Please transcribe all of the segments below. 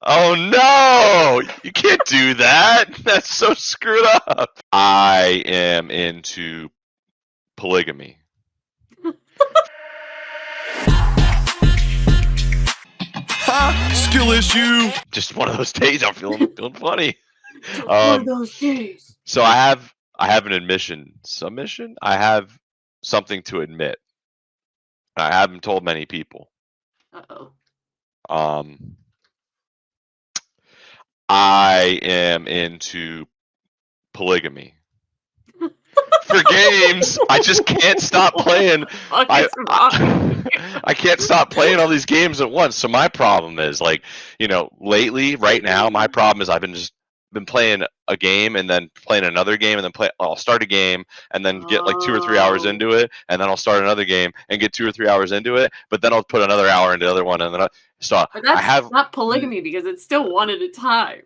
Oh no! You can't do that. That's so screwed up. I am into polygamy. Ha! Skill issue. Just one of those days I'm feeling funny. Just one of Um, those days. so I have an submission. I have something to admit. I haven't told many people. Uh-oh. Um, I am into polygamy. For games, I just can't stop playing. Fuck I, is wrong? I can't stop playing all these games at once. So my problem is like, lately, right now, my problem is I've been playing a game and then playing another game and then I'll start a game and then get like 2 or 3 hours Oh. into it and then I'll start another game and get 2 or 3 hours into it, but then I'll put another hour into the other one and then so But I that's have not polygamy because it's still one at a time.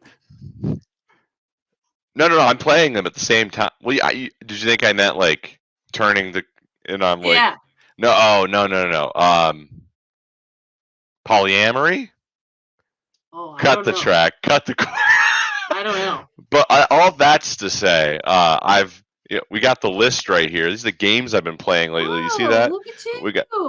no. I'm playing them at the same time. Well, did you think I meant like turning the? And I'm like, Yeah. no. Oh, no. Polyamory. Oh, I Cut don't the know. track. Cut the. I don't know. But all that's to say, we got the list right here. These are the games I've been playing lately. You see Oh, that? look at you.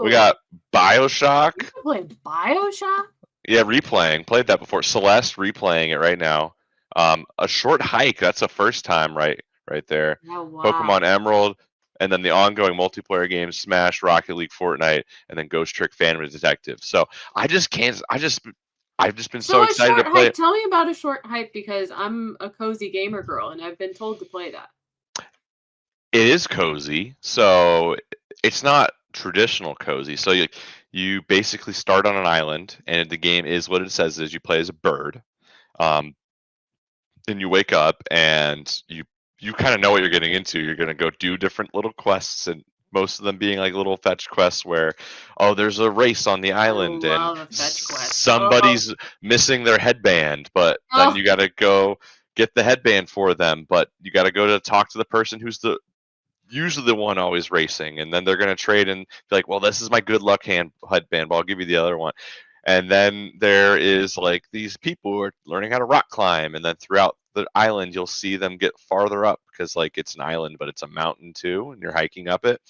We got BioShock. You played BioShock? Yeah, replaying. Played that before. Celeste, replaying it right now. A Short Hike. That's the first time, right there. Oh, wow. Pokemon Emerald, and then the ongoing multiplayer games: Smash, Rocket League, Fortnite, and then Ghost Trick Phantom Detective. So I've just been so a excited to short play hype. it. Tell me about a short hype because I'm a cozy gamer girl and I've been told to play that. It is cozy, so it's not traditional cozy. So you basically start on an island, and the game is what it says is you play as a bird. Um, then you wake up and you kind of know what you're getting into. You're going to go do different little quests, and most of them being like little fetch quests where, oh, there's a race on the island I and love a fetch quest. somebody's missing their headband, but then you got to go get the headband for them, but you got to go to talk to the person who's usually the one always racing, and then they're going to trade and be like, well, this is my good luck headband, but I'll give you the other one. And then there is like these people who are learning how to rock climb, and then throughout the island you'll see them get farther up because like it's an island but it's a mountain too, and you're hiking up it,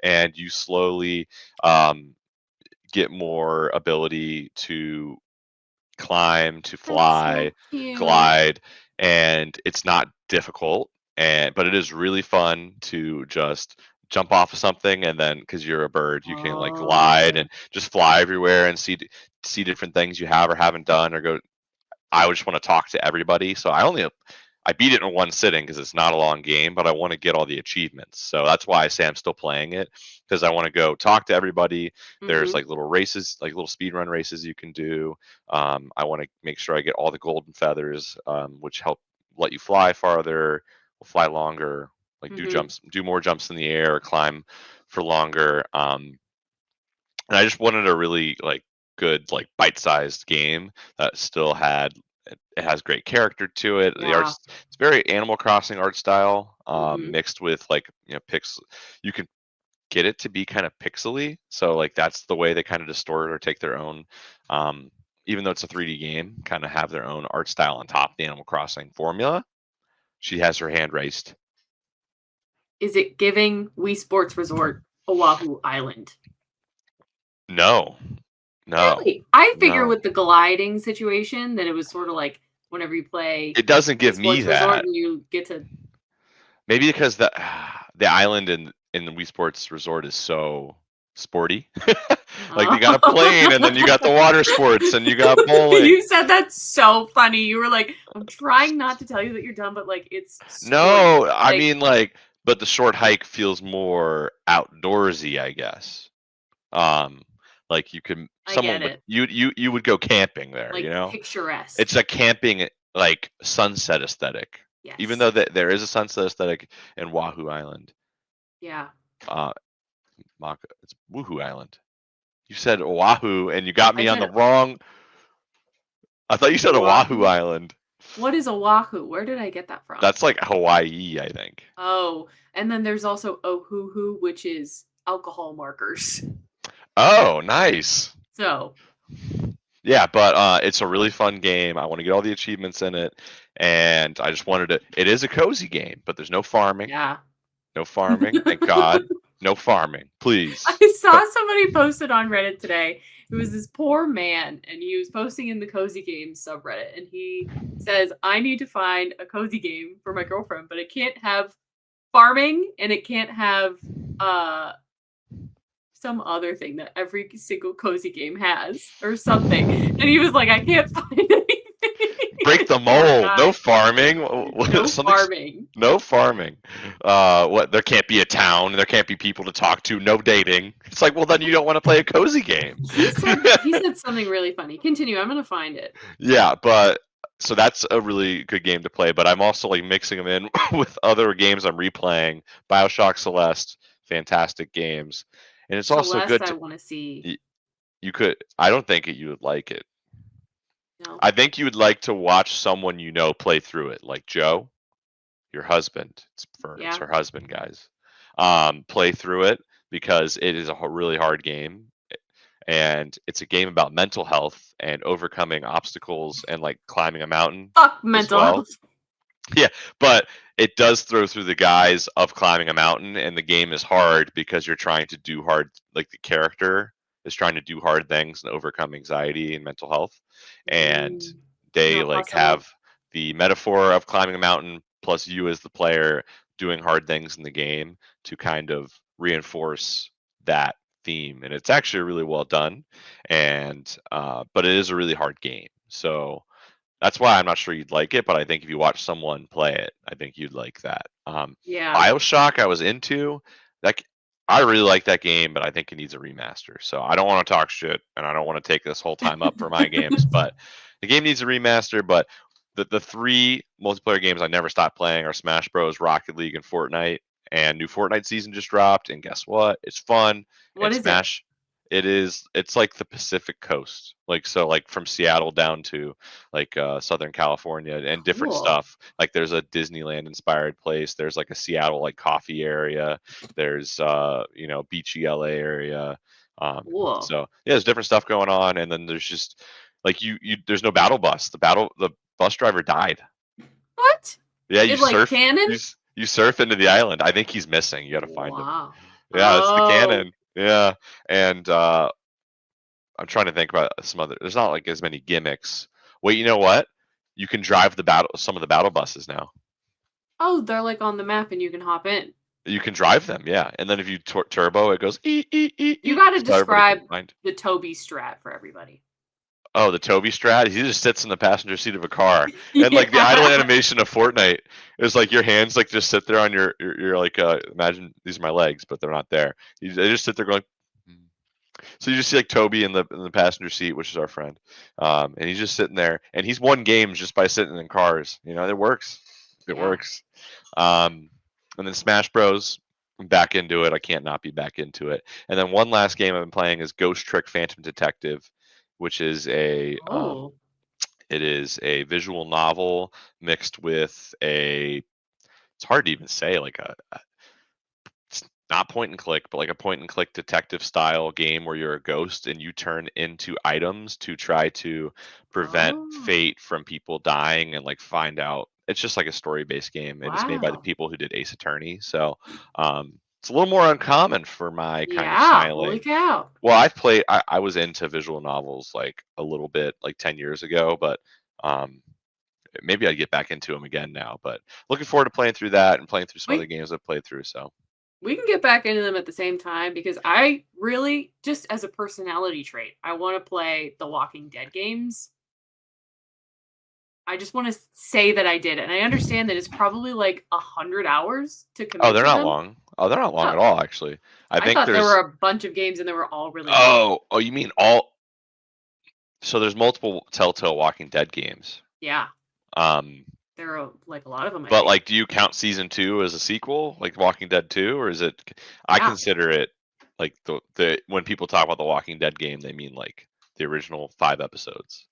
and you slowly get more ability to climb, to fly, glide, and it's not difficult, but it is really fun to just jump off of something, and then because you're a bird you can like glide and just fly everywhere and see different things you have or haven't done, or go. I would just want to talk to everybody, so I beat it in one sitting because it's not a long game, but I want to get all the achievements. So that's why I say I'm still playing it, because I want to go talk to everybody. There's like little races, like little speed run races you can do. I want to make sure I get all the golden feathers, which help let you fly farther, fly longer, like do more jumps in the air, or climb for longer. And I just wanted a really like good like bite-sized game that still had it has great character to it. The art's it's very Animal Crossing art style, mixed with like pix. You can get it to be kind of pixely, so like that's the way they kind of distort or take their own. Even though it's a 3D game, kind of have their own art style on top of the Animal Crossing formula. She has her hand raised. Is it giving Wii Sports Resort Oahu Island? No. Really? I figure with the gliding situation that it was sort of like whenever you play. It doesn't give me that. And you get to. Maybe because the island in the Wii Sports Resort is so sporty. Like you got a plane, and then you got the water sports, and you got bowling. You said that's so funny. You were like, I'm trying not to tell you that you're done, but like it's sporty. No, I mean like, but the short hike feels more outdoorsy, I guess. Like you can you would go camping there, like picturesque. It's a camping like sunset aesthetic. Yes. Even though there is a sunset aesthetic in Wahoo Island. Yeah. It's Woohoo Island. You said Oahu, and you got me on the wrong. I thought you said Oahu Island. What is Oahu? Where did I get that from? That's like Hawaii, I think. Oh, and then there's also Ohuhu, which is alcohol markers. Oh, nice. So. Yeah, but it's a really fun game. I want to get all the achievements in it, and I just wanted to. It is a cozy game, but there's no farming. Yeah. No farming. Thank God. No farming, please. I saw somebody posted on Reddit today. It was this poor man, and he was posting in the cozy games subreddit, and he says, "I need to find a cozy game for my girlfriend, but it can't have farming, and it can't have uh some other thing that every single cozy game has, or something." And he was like, "I can't find anything." Break the Poor mold. No guy. farming. No farming. No farming. What? There can't be a town. There can't be people to talk to. No dating. It's like, well, then you don't want to play a cozy game. He said something really funny. Continue. I'm gonna find it. Yeah, but so that's a really good game to play. But I'm also like mixing them in with other games I'm replaying. BioShock Celeste, fantastic games, and it's also Celeste, good I to. want to see. You could. I don't think you would like it. No. I think you would like to watch someone you know play through it, like Joe, your husband. It's Yeah. her husband, guys. Play through it because it is a really hard game, and it's a game about mental health and overcoming obstacles and like climbing a mountain Fuck as mental well. health. Yeah, but it does throw through the guise of climbing a mountain, and the game is hard because you're trying to do hard, like the character is trying to do hard things and overcome anxiety and mental health. And they Not like possible. have the metaphor of climbing a mountain plus you as the player doing hard things in the game to kind of reinforce that theme. And it's actually really well done. And but it is a really hard game. So that's why I'm not sure you'd like it, but I think if you watch someone play it, I think you'd like that. Yeah. BioShock, I was into that. I really like that game, but I think it needs a remaster. So I don't want to talk shit, and I don't want to take this whole time up for my games, but the game needs a remaster. But the three multiplayer games I never stopped playing are Smash Bros, Rocket League, and Fortnite. And new Fortnite season just dropped, and guess what? It's fun. What And is it? Smash, it's like the Pacific Coast, like so, like from Seattle down to like Southern California and different Cool. stuff. Like there's a Disneyland inspired place. There's like a Seattle like coffee area. There's beachy LA area. Cool. So yeah, there's different stuff going on, and then there's just like you there's no battle bus. The bus driver died. What? Yeah, you It like surf canon? you surf into the island. I think he's missing. You got to find him. Wow. Yeah, it's the Oh. cannon. Yeah, and I'm trying to think about some other. There's not like as many gimmicks. Wait, you know what? You can drive some of the battle buses now. Oh, they're like on the map and you can hop in. You can drive them, yeah. And then if you turbo, it goes You got to so everybody can describe find. the Toby strat for everybody. Oh, the Toby strat. He just sits in the passenger seat of a car, and like the idle Yeah. animation of Fortnite is like your hands like just sit there on your like imagine these are my legs, but they're not there. They just sit there going. So you just see like Toby in the passenger seat, which is our friend, and he's just sitting there, and he's won games just by sitting in cars. You know, it works. It Yeah. works. And then Smash Bros. I'm back into it. I can't not be back into it. And then one last game I've been playing is Ghost Trick Phantom Detective, which is Oh. it is a visual novel mixed with a. It's hard to even say like it's not point and click, but like a point and click detective style game where you're a ghost and you turn into items to try to prevent Oh. fate from people dying and like find out. It's just like a story based game and it's made by the Wow. people who did Ace Attorney. So it's a little more uncommon for my kind of Yeah. Holy styling. cow. Well, I was into visual novels like a little bit like 10 years ago, but um, maybe I'd get back into them again now. But looking forward to playing through that and playing through some other We games I've played through. So. we can get back into them at the same time because I really just as a personality trait, I want to play the Walking Dead games. I just want to say that I did it. And I understand that it's probably like 100 hours to Oh, commit they're to not them. long. Oh, they're not long Oh, at all, actually. I I think thought there were there's. a bunch of games and they were all really long. Oh, you mean all? So there's multiple Telltale Walking Dead games. Yeah. Um, There are like a lot of them, I but think. like, do you count season 2 as a sequel, like Walking Dead 2, or is it? I Yeah. consider it like the when people talk about the Walking Dead game, they mean like the original 5 episodes.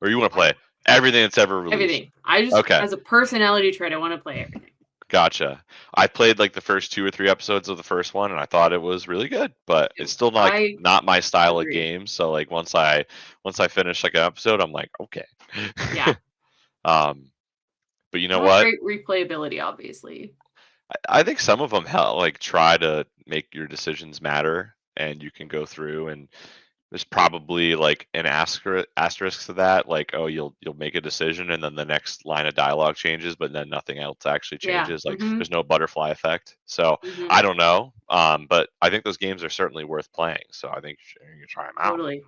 Or you want to play everything that's ever released? Everything. I just, Okay, as a personality trait, I want to play everything. Gotcha. I played like the first 2 or 3 episodes of the first one, and I thought it was really good, but it's still I not my style of agree. game. So like once I finish like an episode, I'm like, okay. Yeah. um, but you know Not what? great replayability, obviously. I think some of them like try to make your decisions matter, and you can go through and there's probably like an asterisk to that, like oh you'll make a decision and then the next line of dialogue changes, but then nothing else actually Yeah. changes. Like Mm-hmm. there's no butterfly effect. So Mm-hmm. I don't know, but I think those games are certainly worth playing. So I think you can try them out. Totally.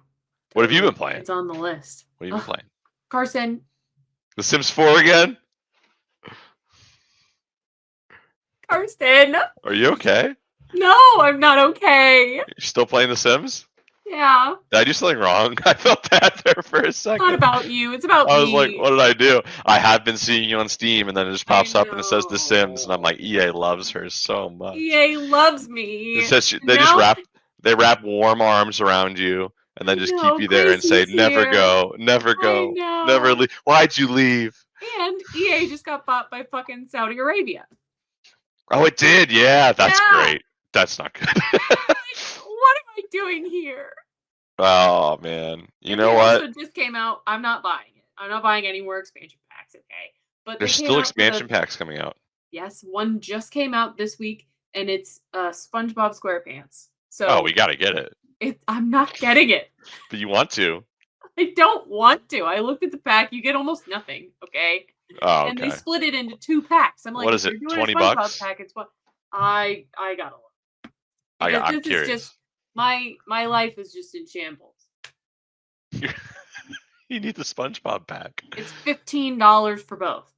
What have you Totally. been playing? It's on the list. What have you been Ugh. playing? Carson. The Sims 4 again? Carson. Are you okay? No, I'm not okay. You still playing The Sims? Yeah. Did I do something wrong? I felt bad there for a It's not second. about you. It's about I was like, me. what did I do? I have been seeing you on Steam, and then it just I pops up and it says The Sims, and I'm know. like, EA loves her so much. EA loves It me. says they just Now wrap warm arms around you, and I then just keep know you there and say, Gracie's never here. go, never I go, never know. leave. Why'd you leave? And EA just got bought by fucking Saudi Arabia. Oh, it did. Yeah, that's Yeah. great. That's not good. What am I doing here? Oh man, you And know they what? also just came out. I'm not buying it. I'm not buying any more expansion packs. Okay, but they There's came still out with expansion packs coming out. Yes, one just came out this week, and it's SpongeBob SquarePants. Oh, So we gotta get it. I'm not getting it. But you want to? I don't want to. I looked at the pack. You get almost nothing. Okay, Oh, and they okay. split it into 2 packs. I'm like, What if is it? you're doing a 20 SpongeBob bucks? pack, it's what I gotta look because I'm this is curious. just my life is just in shambles. You need the SpongeBob pack. It's $15 for both.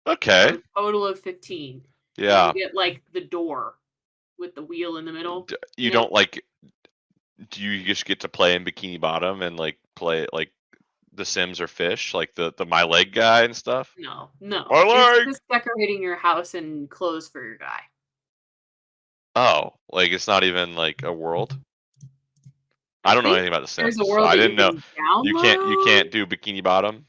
Okay. So a total of 15. Yeah. And you get like the door with the wheel in the middle. You know? don't like. Do you just get to play in Bikini Bottom and like play like The Sims or Fish, like the My Leg guy and stuff? No. My It's leg. just decorating your house and clothes for your guy. Oh, like it's not even like a world. I don't know anything about The Sims. There's a So world I that didn't know. you You can't do Bikini Bottom.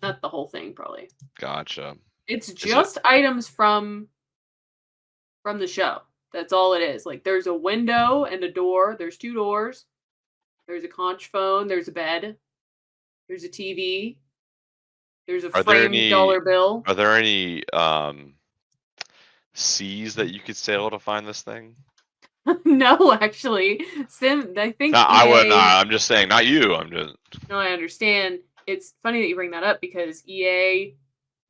Not the whole thing, probably. Gotcha. It's just items from the show. That's all it is. Like there's a window and a door. There's 2 doors. There's a conch phone. There's a bed. There's a TV. There's a framed dollar bill. Are there any seas that you could sail to find this thing? No, actually, I think No, I would. EA I'm just saying, not you. I'm just. No, I understand. It's funny that you bring that up because EA,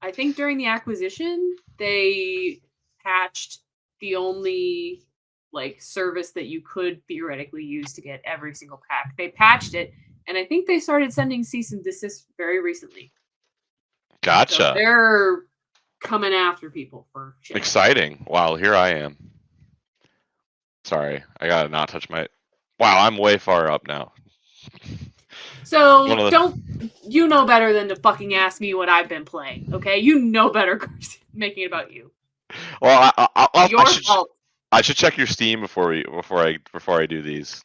I think during the acquisition, they patched the only like service that you could theoretically use to get every single pack. They patched it, and I think they started sending cease and desist very recently. Gotcha. So they're coming after people for shit. Exciting. Wow, here I am. Sorry, I gotta not touch my. Wow, I'm way far up now. So you know better than to fucking ask me what I've been playing, okay? You know better, Carsten, making it about you. Well, Your fault. I should check your Steam before I do these.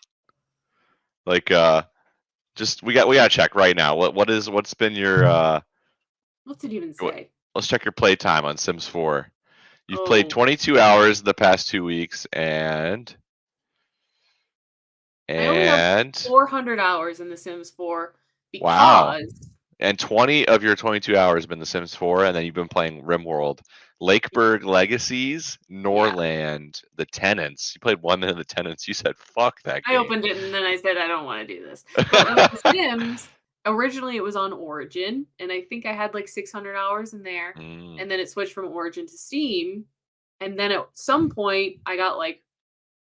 Like, just we gotta check right now. What's been your What's it even say? Let's check your playtime on Sims 4. You've Oh. played 22 hours the past 2 weeks, and I only have 400 hours in The Sims 4 because wow. And 20 of your 22 hours have been The Sims 4, and then you've been playing RimWorld, Lakeburg Legacies, Norland, The Tenants. You played 1 minute of The Tenants. You said, "Fuck that game." I opened it and then I said, I don't want to do this. But with The Sims, originally it was on Origin, and I think I had like 600 hours in there, and then it switched from Origin to Steam, and then at some point I got like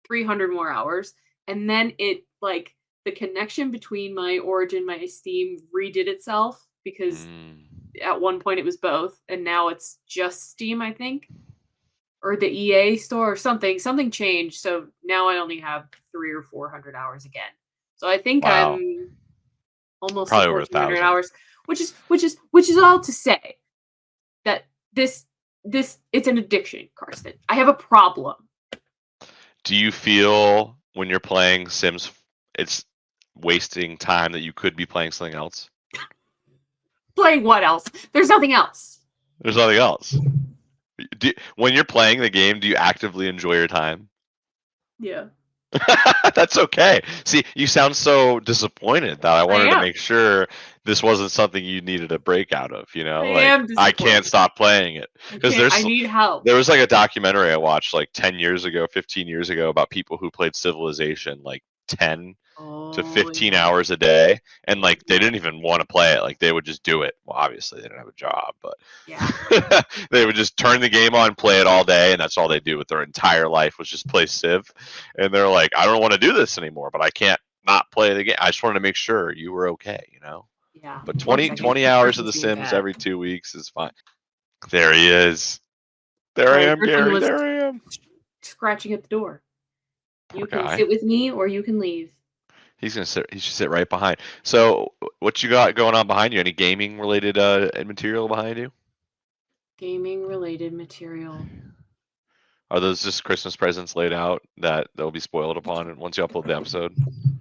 300 more hours, and then it like the connection between my Origin, my Steam redid itself because at one point it was both, and now it's just Steam, I think, or the EA store or something. Something changed, so now I only have 300 or 400 hours again. So I think I'm almost probably over 1,400 hours, which is all to say that this it's an addiction, Carsten. I have a problem. Do you feel when you're playing Sims, it's wasting time that you could be playing something else? Playing what else? There's nothing else. There's nothing else. When you're playing the game, do you actively enjoy your time? Yeah. That's okay. See, you sound so disappointed that I I wanted to am. make sure this wasn't something you needed a break out of, you know? I Like, am I can't disappointed. stop playing it. I Because can't. I need help. there was like a documentary I watched like 10 years ago, 15 years ago about people who played Civilization like 10 to Oh 15 yeah. hours a day, and like they Yeah. didn't even want to play it. Like they would just do it. Well, obviously they didn't have a job, but Yeah. they would just turn the game on, play it all day, and that's all they do with their entire life was just play Civ. And they're like, I don't want to do this anymore, but I can't not play the game. I just wanted to make sure you were okay, you know? Yeah. But 1 20, second. 20 hours of Person's The being Sims bad. every 2 weeks is fine. There he is. There I Sorry, am, Griffin Gary. was There I am. scratching at the door. Poor You can guy. sit with me or you can leave. He's gonna sit. He should sit right behind. So, what you got going on behind you? Any gaming related material behind you? Gaming related material. Are those just Christmas presents laid out that they'll be spoiled upon once you upload the episode?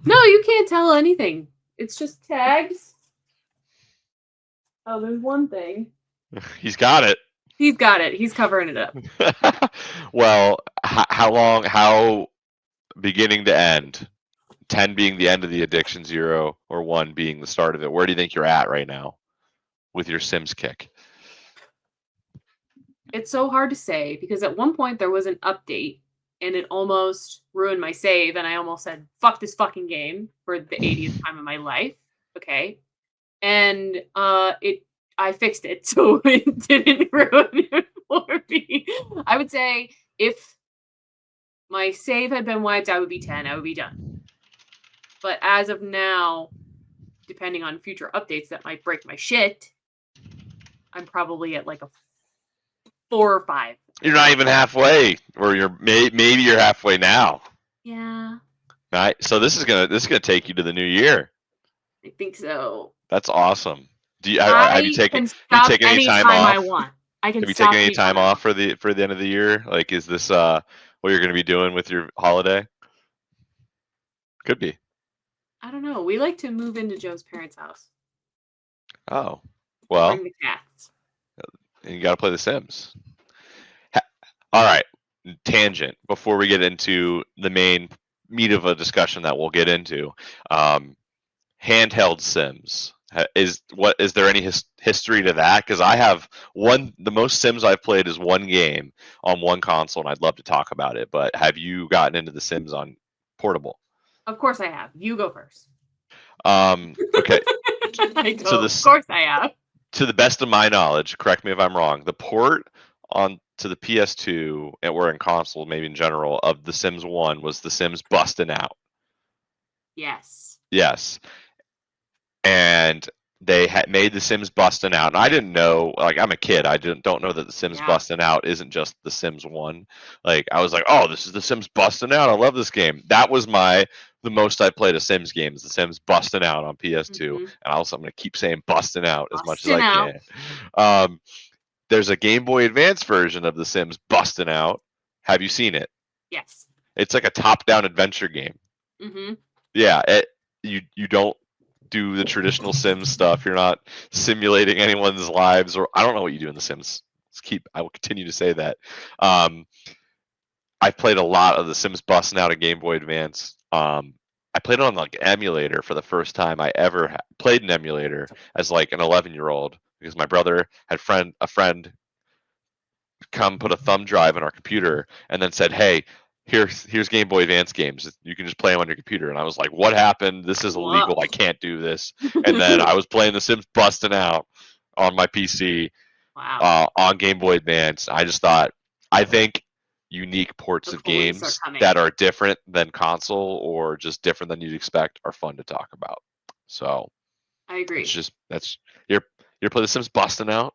No, you can't tell anything. It's just tags. Oh, there's one thing. He's got it. He's got it. He's covering it up. Well, how long? How beginning to end? 10 being the end of the addiction, 0 or 1 being the start of it. Where do you think you're at right now with your Sims kick? It's so hard to say because at one point there was an update and it almost ruined my save and I almost said fuck this fucking game for the 80th time of my life. Okay. And I fixed it so it didn't ruin it for me. I would say if my save had been wiped, I would be 10. I would be done. But as of now, depending on future updates that might break my shit, I'm probably at like a 4 or 5. You're not even halfway, or maybe you're halfway now. Yeah, Right. So this is gonna take you to the new year. I think so. That's awesome. Have you I taken can stop any time anytime I off? want. I can Have you stop taken any anytime time I off want. for the end of the year? Like, is this what you're gonna be doing with your holiday? Could be. I don't know. We like to move into Joe's parents' house. Oh, And well, bring the cats. you got to play The Sims. All right, tangent. Before we get into the main meat of a discussion that we'll get into, handheld Sims. Is there any history to that? Because I have the most Sims I've played is one game on one console, and I'd love to talk about it. But have you gotten into The Sims on portable? Of course I have. You go first. Okay. Of course I have. To the best of my knowledge, correct me if I'm wrong, the port on to the PS2 or in console, maybe in general, of The Sims 1 was The Sims Bustin' Out. Yes. Yes. And they had made The Sims Bustin' Out. And I didn't know, like, I'm a kid. I don't know that The Sims Bustin' Out isn't just The Sims 1. Like, I was like, oh, this is The Sims Bustin' Out. I love this game. That was the most I played a Sims game is The Sims Bustin' Out on PS2. And also, I'm going to keep saying Bustin' Out as much as I can. There's a Game Boy Advance version of The Sims Bustin' Out. Have you seen it? Yes. It's like a top-down adventure game. Mm-hmm. Yeah, you don't do the traditional Sims stuff. You're not simulating anyone's lives, or I don't know what you do in The Sims. I will continue to say that. I played a lot of The Sims Bustin' Out on Game Boy Advance. I played it on like emulator for the first time I ever played an emulator as like an 11-year-old because my brother had a friend come put a thumb drive in our computer and then said, "Hey, here's Game Boy Advance games. You can just play them on your computer." And I was like, "What happened? This is illegal. I can't do this." And then I was playing The Sims Bustin' Out on my PC on Game Boy Advance. I think unique ports of games that are different than console or just different than you'd expect are fun to talk about. So I agree. It's just you're play The Sims Bustin' Out.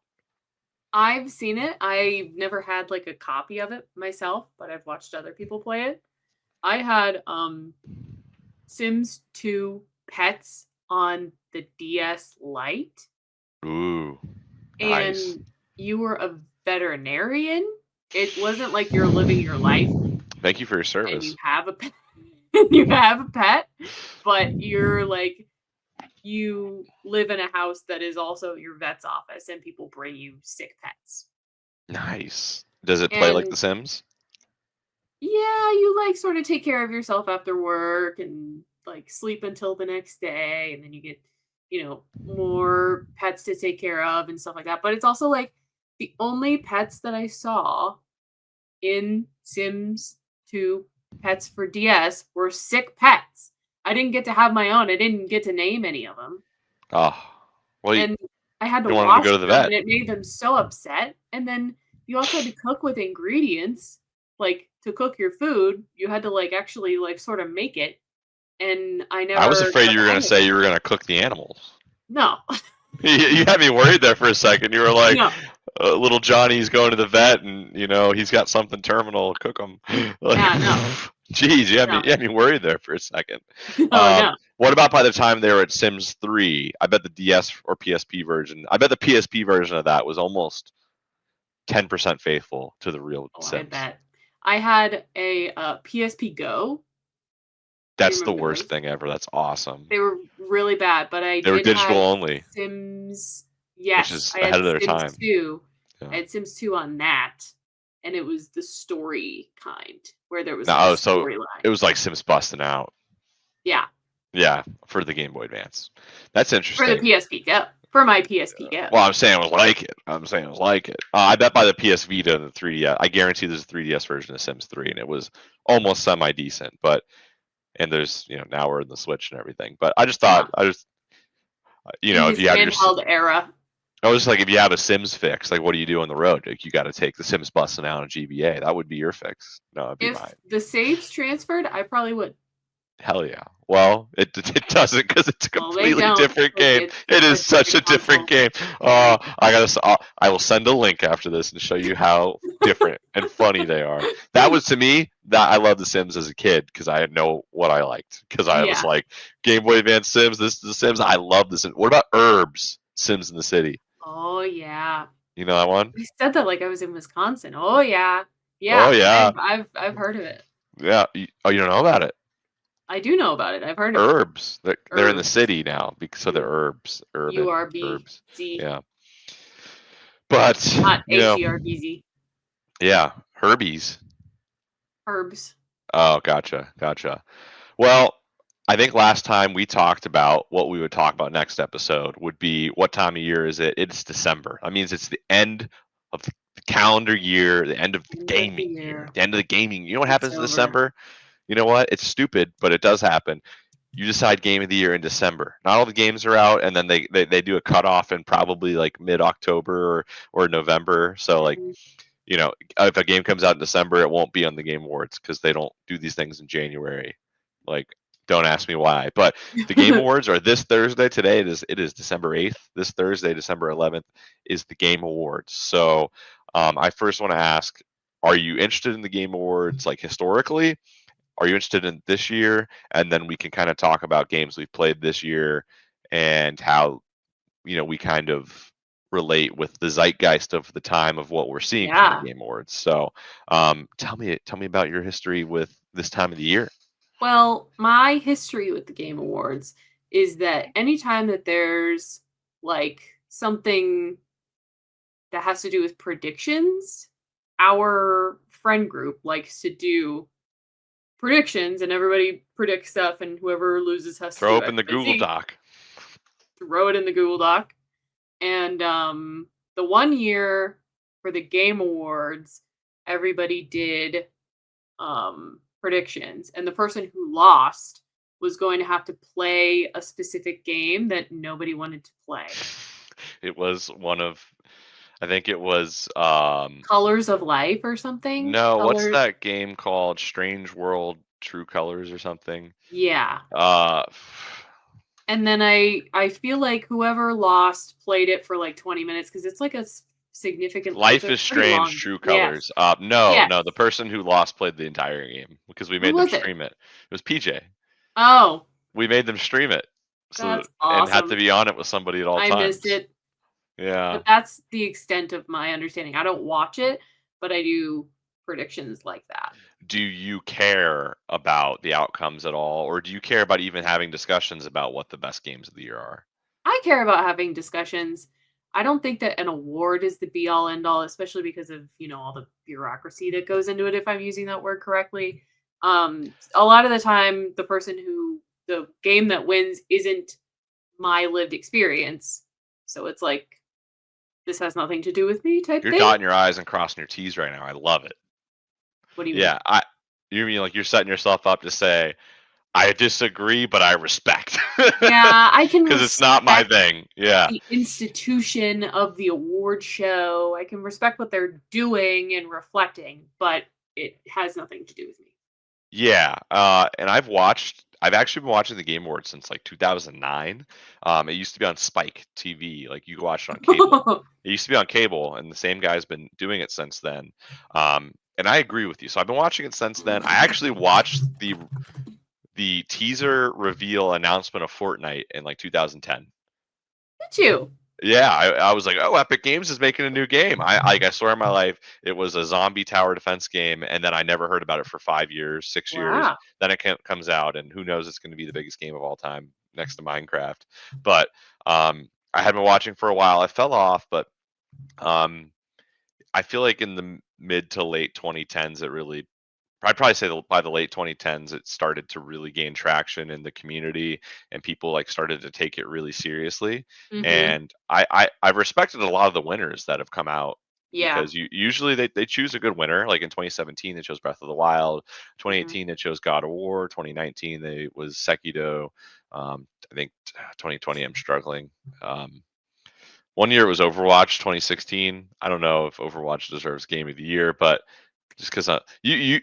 I've seen it. I've never had like a copy of it myself, but I've watched other people play it. I had Sims 2 Pets on the DS Lite. Ooh. Nice. And you were a veterinarian. It wasn't like you're living your life. Thank you for your service. And you have a pet. You have a pet, but you're like you live in a house that is also your vet's office and people bring you sick pets. Nice. Does it play like The And Sims? yeah, you like sort of take care of yourself after work and like sleep until the next day, and then you get, more pets to take care of and stuff like that. But it's also like the only pets that I saw in Sims 2 pets for DS were sick pets. I didn't get to have my own. I didn't get to name any of them. Oh, well, you And I had to don't want them to wash go to the them, vet. and it made them so upset. And then you also had to cook with ingredients, like, to cook your food, you had to, like, actually, like, sort of make it, and I I was never afraid got you the were going hang to of it. say you were going to cook the animals. No. You had me worried there for a second. You were like, No. little Johnny's going to the vet, and he's got something terminal. Cook him. Like, Yeah, no. geez, No. you had me worried there for a second. No, no. What about by the time they were at Sims 3? I bet the DS or PSP version. I bet the PSP version of that was almost 10% faithful to the real Oh, I Sims. bet. I had a, PSP Go. Do you That's the remember worst those? thing ever. That's awesome. They were really bad, but I They were did have digital only, Sims. which Yes, is I ahead had of their Sims time. 2. I Yeah. had Sims 2 on that, and it was the story kind where there was like a No, so storyline. it was like Sims busting out. Yeah, Yeah, for the Game Boy Advance. That's for the interesting. PSP Go. For my PSP Go. Well, I'm saying it was like it. I bet by the PS Vita and the 3DS, I guarantee there's a 3DS version of Sims 3, and it was almost semi decent. And there's now we're in the Switch and everything. But I just Yeah. thought, In if his you have handheld era. I was just like, if you have a Sims fix, like what do you do on the road? Like you got to take the Sims busting out on GBA. That would be your fix. No, it'd be If mine. the saves transferred, I probably would. Hell yeah. Well, it doesn't because it's a Well, they completely don't. different Like game. It it's a is such a different different console. game. I will send a link after this and show you how different and funny they are. That was to me that I loved The Sims as a kid because I know what I liked because I was Yeah. like Game Boy Advance Sims. This is The Sims. I love this. What about Herbs Sims in the City? Oh yeah. You know that one? I said that like I was in Wisconsin. Oh yeah. Oh Yeah. yeah, I've heard of it. yeah. Oh, you don't know about it? I do know about it. I've heard of it. Herbs. They're in the Herbs. city now because so they're herbs, urban herbs. URBZ. Yeah. But Not HERBZ. yeah, Herbies. Herbs. Oh, gotcha. Well, I think last time we talked about what we would talk about next episode would be what time of year is it? It's December. That means it's the end of the calendar year, the end of the End of the gaming year, year. the end of the gaming. You know what It's happens in over. December? You know what? It's stupid, but it does happen. You decide game of the year in December. Not all the games are out, and then they do a cutoff in probably like mid October or November. So like Mhm. if a game comes out in December, it won't be on the Game Awards because they don't do these things in January. Like, don't ask me why. But the Game Awards are this Thursday. Today it is December 8th. This Thursday, December 11th, is the Game Awards. So I first want to ask, are you interested in the Game Awards like historically? Are you interested in this year? And then we can kind of talk about games we've played this year and how we kind of relate with the zeitgeist of the time of what we're seeing from the Yeah. Game Awards. So, tell me about your history with this time of the year. Well, my history with the Game Awards is that anytime that there's like something that has to do with predictions, our friend group likes to do predictions and everybody predicts stuff and whoever loses has to Throw do open the Google XYZ. Doc. Throw it in the Google Doc. And the one year for the Game Awards, everybody did predictions, and the person who lost was going to have to play a specific game that nobody wanted to play. It was one of, I think it was, Colors of Life or something. no, what's Colors. that game called? Strange World, True Colors or something. Yeah. Uh, And then I feel like whoever lost played it for like 20 minutes because it's like a significant. It's Life a is pretty Strange, long. True Yes. Colors. No, Yes. no, the person who lost played the entire game because we Who made them was it? stream it. It was PJ. Oh, We made them stream it, so that's and had to awesome. be on it with somebody at all I missed times. it. Yeah. But that's the extent of my understanding. I don't watch it, but I do predictions like that. Do you care about the outcomes at all, or do you care about even having discussions about what the best games of the year are? I care about having discussions. I don't think that an award is the be all end all, especially because of, all the bureaucracy that goes into it, if I'm using that word correctly. A lot of the time, the game that wins isn't my lived experience. So it's like, this has nothing to do with me type You're thing. dotting your I's and crossing your T's right now. I love it. What do you mean? Yeah, you mean like you're setting yourself up to say, I disagree, but I respect. Yeah, I can Because it's not my respect thing. Yeah. the institution of the award show. I can respect what they're doing and reflecting, but it has nothing to do with me. Yeah, and I've actually been watching the Game Awards since like 2009. It used to be on Spike TV, like you could watch it on cable. It used to be on cable, and the same guy's been doing it since then. And I agree with you. So I've been watching it since then. I actually watched the teaser reveal announcement of Fortnite in like 2010. Did you? Yeah, I was like, oh, Epic Games is making a new game. I swear in my life, it was a zombie tower defense game, and then I never heard about it for 5 years, 6 years. Wow. Then it comes out, and who knows? It's going to be the biggest game of all time next to Minecraft. But I had been watching for a while. I fell off, but um, I feel like in the mid to late 2010s, it really I'd probably say by the late 2010s, it started to really gain traction in the community, and people like started to take it really seriously. Mhm. And I've respected a lot of the winners that have come out Yeah. because usually they choose a good winner. Like in 2017, they chose Breath of the Wild. Mhm. 2018, they chose God of War. 2019, they was Sekiro. I think 2020, I'm struggling. Um, one year it was Overwatch. 2016. I don't know if Overwatch deserves Game of the Year, but just because you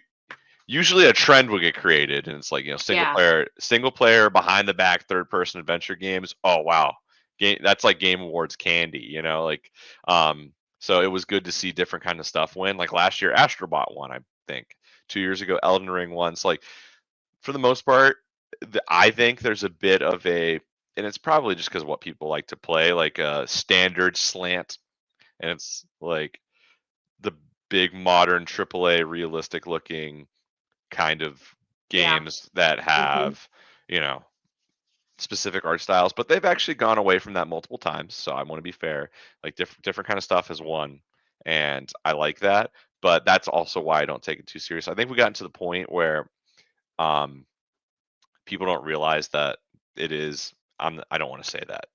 usually a trend will get created and it's like Yeah. single player behind the back third person adventure games. Oh wow, game that's like Game Awards candy, like so it was good to see different kind of stuff win. Like last year Astrobot won, I think. 2 years ago Elden Ring won. So like for the most part, I think there's a bit of a, and it's probably just because what people like to play, like a standard slant, and it's like the big modern AAA realistic looking kind of Yeah. games that Mhm. have, you know, specific art styles, but they've actually gone away from that multiple times. So I want to be fair. Like different kind of stuff has won, and I like that. But that's also why I don't take it too serious. I think we gotten to the point where um, people don't realize that it is. I don't want to say that.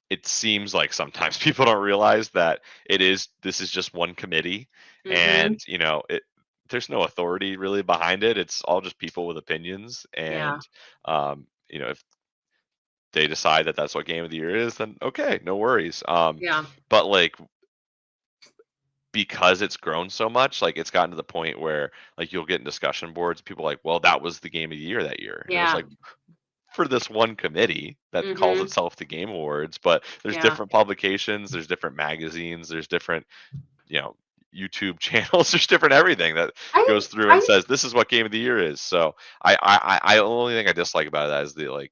It seems like sometimes people don't realize that this is just one committee, Mhm. and there's no authority really behind it. It's all just people with opinions, Yeah. and if they decide that that's what game of the year is, then okay, no worries. Yeah. But like because it's grown so much, like it's gotten to the point where like you'll get in discussion boards, people are like, well, that was the game of the year that year, and it's Yeah. like for this one committee that calls Mhm. itself the Game Awards, but there's Yeah. different publications, there's different magazines, there's different, you know, YouTube channels, there's different everything that I goes through and I says this is what game of the year is. So I only thing I dislike about that is the like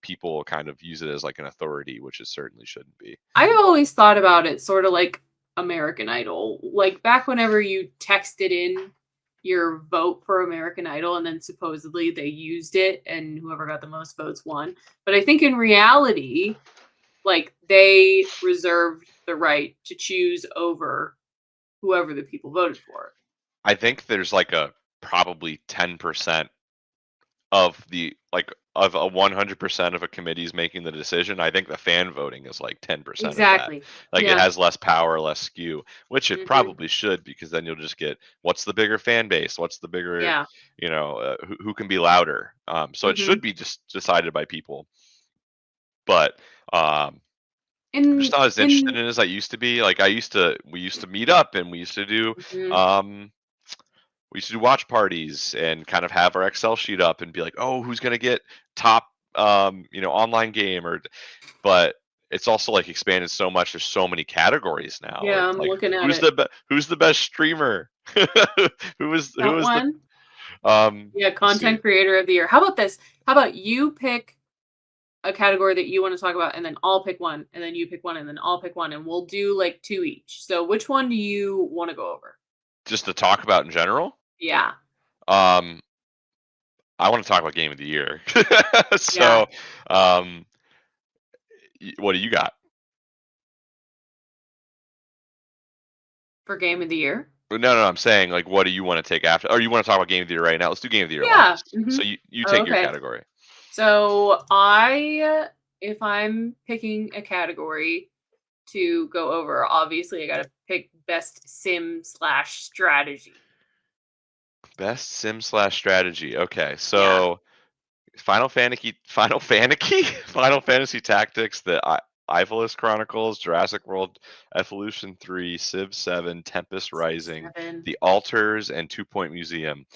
people kind of use it as like an authority, which it certainly shouldn't be. I've always thought about it sort of like American Idol. Like back whenever you texted in your vote for American Idol and then supposedly they used it and whoever got the most votes won. But I think in reality, like they reserved the right to choose over whoever the people voted for. I think there's like a probably 10% of the like of a 100% of a committee's making the decision. I think the fan voting is like 10% of that. Exactly. Like it Yeah. has less power, less skew, which it Mhm. probably should, because then you'll just get what's the bigger fan base, what's the bigger, Yeah. who can be louder. So it should Mhm. be just decided by people, but I'm just In not as interested in in it as I used to be. Like we used to meet up and Mhm. um, we used to do watch parties and kind of have our Excel sheet up and be like, oh, who's gonna get top, online game but it's also like expanded so much. There's so many categories now. Yeah, It's I'm like looking at it. who's the best streamer? Who Got is the one? Yeah, let's see. content creator of the year. How about this? How about you pick a category that you want to talk about and then I'll pick one and then you pick one and then I'll pick one and we'll do like two each. So which one do you want to go over? Just to talk about in general. Yeah. Um, I want to talk about game of the year. Yeah. So, um, what do you got? For game of the year? No, I'm saying like, what do you want to take after? Or you want to talk about game of the year right now? Let's do game of the year Yeah. last. So you Oh, take your okay. category. So if I'm picking a category to go over, obviously I gotta pick best sim/strategy. Best sim/strategy. Okay, Yeah. so Final Fantasy Tactics, Ivalice Chronicles, Jurassic World Evolution 3, Civ 7, Tempest Rising, 7. The Alters, and 2 Point Museum.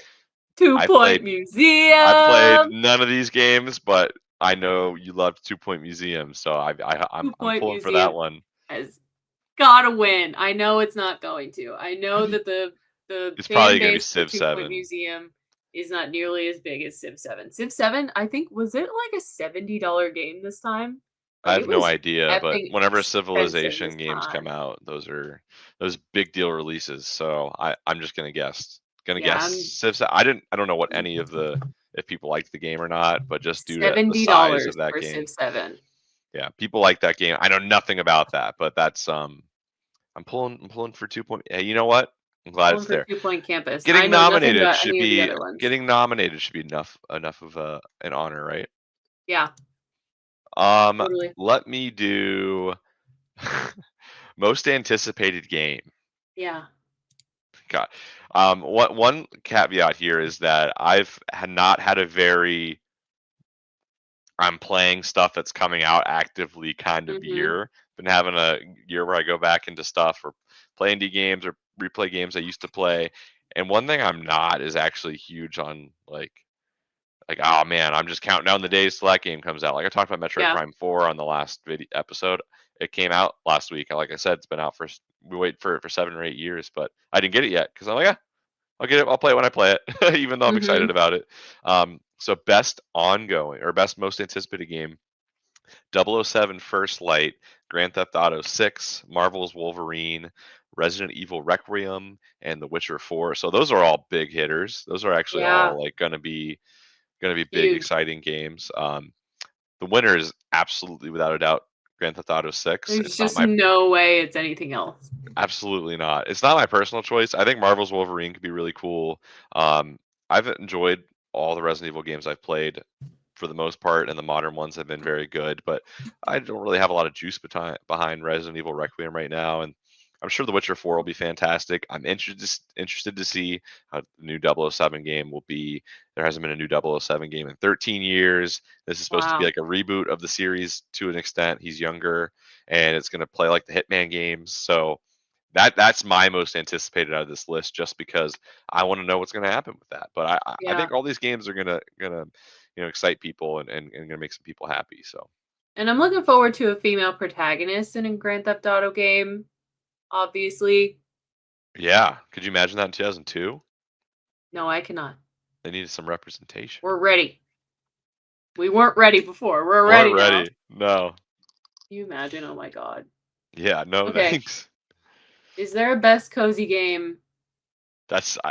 Two I Point played I played Museum. none of these games, but I know you loved 2 Point Museum, so Two I'm Point pulling for that Museum one. has gotta win. I know it's not going to. I know that the It's fan probably gonna be base for Civ 2 Point 7. Museum is not nearly as big as Civ 7. Civ 7, I think, was it like a $70 game this time? I Like have it no was idea, but effing whenever expensive this Civilization games come time. out, those big deal releases. So I'm just gonna guess. Gonna Yeah, guess I'm Civ. I don't know what any of the if people liked the game or not, but just due to the size $70 of that for Civ game, 7. yeah, people like that game. I know nothing about that, but that's I'm pulling for 2 Point. Hey, you know what? I'm glad Pulling it's for there. 2 Point Campus. I know nothing about any of the other ones. Getting nominated should be enough of an honor, right? Yeah, Um, totally. let me do most anticipated game. Yeah. God. What one caveat here is that not had a very I'm playing stuff that's coming out actively kind of Mhm. year. Been having a year where I go back into stuff or play indie games or replay games I used to play. And one thing I'm not is actually huge on like, oh man, I'm just counting down the days till that game comes out. Like I talked about Metroid Yeah. Prime 4 on the last video episode. It came out last week. And like I said, it's been out we wait for it for 7 or 8 years, but I didn't get it yet because I'm like, yeah, I'll get it. I'll play it when I play it, even though I'm excited Mhm. about it. So best ongoing or best most anticipated game: 007 First Light, Grand Theft Auto 6, Marvel's Wolverine, Resident Evil Requiem, and The Witcher 4. So those are all big hitters. Those are actually Yeah. all like gonna be big, Huge. exciting games. The winner is absolutely without a doubt Grand Theft Auto 6. There's It's not just my no way it's anything else. Absolutely not. It's not my personal choice. I think Marvel's Wolverine could be really cool. I've enjoyed all the Resident Evil games I've played for the most part, and the modern ones have been very good. But I don't really have a lot of juice behind Resident Evil Requiem right now, and I'm sure The Witcher 4 will be fantastic. I'm interested to see how the new 007 game will be. There hasn't been a new 007 game in 13 years. This is supposed to be Wow. like a reboot of the series to an extent. He's younger, and it's going to play like the Hitman games. So that's my most anticipated out of this list, just because I want to know what's going to happen with that. But I Yeah. think all these games are gonna excite people and gonna make some people happy. So And I'm looking forward to a female protagonist in a Grand Theft Auto game, obviously. yeah, could you imagine that in 2002? No, I cannot. They needed some representation. We're ready. We weren't ready before. We're Weren't ready now. ready. No. Can you imagine? Oh my god. Yeah. No. Okay. Thanks. Is there a best cozy game?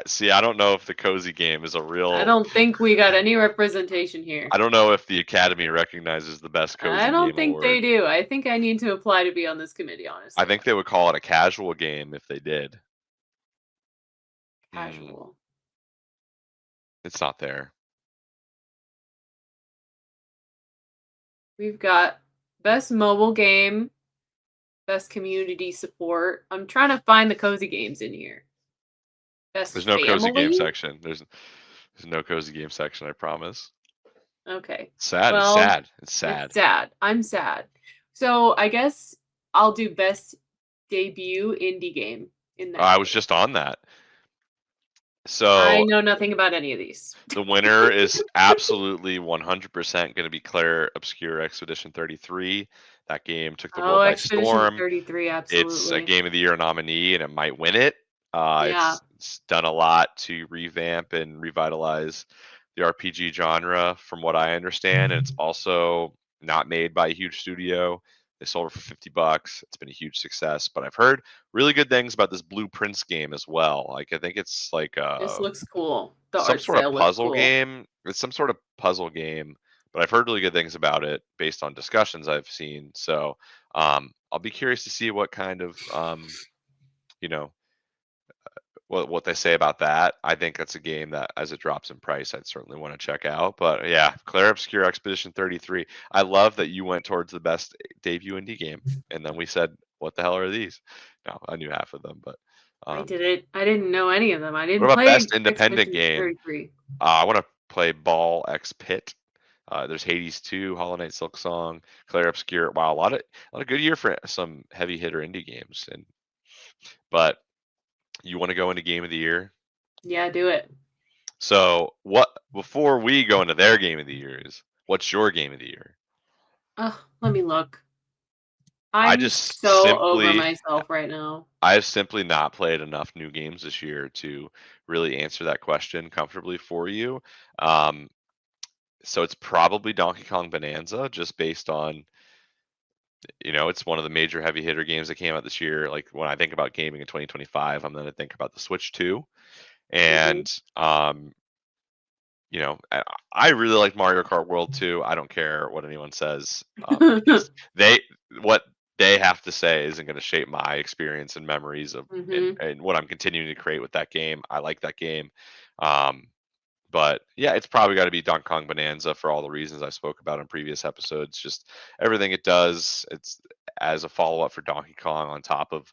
See. I don't know if the cozy game is a I real. don't think we got any representation here. I don't know if the Academy recognizes the best I cozy don't game think they award. do. I think I need to apply to be on this committee, I honestly. think they would call it a casual game if they did. Mm, Casual. it's not there. We've got best mobile game, best community support. I'm trying to find the cozy games in here. Best There's no cozy game family? section. There's no cozy game section. I promise. Okay. Sad. It's Well, sad. It's sad. it's sad. I'm sad. So I guess I'll do best debut indie game in that I was case. just on that. I So know nothing about any of these. the winner is absolutely 100% going to be Claire Obscure Expedition 33. That game took the Oh, world by Expedition storm. 33, It's a absolutely. Game of the Year nominee, and it might win it. Yeah. It's done a lot to revamp and revitalize the RPG genre, from what I understand. And it's also not made by a huge studio. They sold it for $50. It's been a huge success. But I've heard really good things about this Blue Prince game as well. Like I think it's like This looks cool. The some art sort of style looks puzzle cool. game. It's some sort of puzzle game, but I've heard really good things about it based on discussions I've seen. So I'll be curious to see what kind of you know what they say about that. I think that's a game that, as it drops in price, I'd certainly want to check out. But yeah, Claire Obscure Expedition 33. I love that you went towards the best debut indie game, and then we said, "What the hell are these?" No, I knew half of them, but I didn't know any of them. I what didn't about play best independent Expedition game? 33. I want to play Ball X Pit. There's Hades 2, Hollow Knight Silk Song, Claire Obscure. Wow, a lot of good year for some heavy hitter indie games. But you want to go into game of the year? Yeah, do it. So what before we go into their game of the years, what's your game of the year? Let me look. I I'm just so over simply myself right now. I've simply not played enough new games this year to really answer that question comfortably for you. Um, so it's probably Donkey Kong Bonanza, just based on, it's one of the major heavy hitter games that came out this year. Like when I think about gaming in 2025, I'm going to think about the Switch 2. Mhm. And I really like Mario Kart World 2. I don't care what anyone says, because what they have to say isn't going to shape my experience and memories of Mhm. and what I'm continuing to create with that game. I like that game. Um, but yeah, it's probably got to be Donkey Kong Bonanza for all the reasons I spoke about in previous episodes. Just everything it does. It's as a follow up for Donkey Kong on top of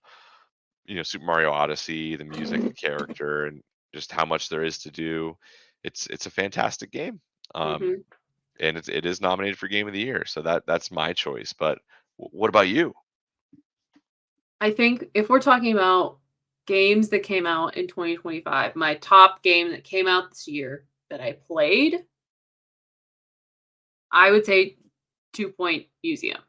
Super Mario Odyssey, the music, the character, and just how much there is to do. It's a fantastic game, Mhm. and it is nominated for Game of the Year. So that's my choice. But what about you? I think if we're talking about games that came out in 2025, my top game that came out this year that I played, I would say 2 Point Museum.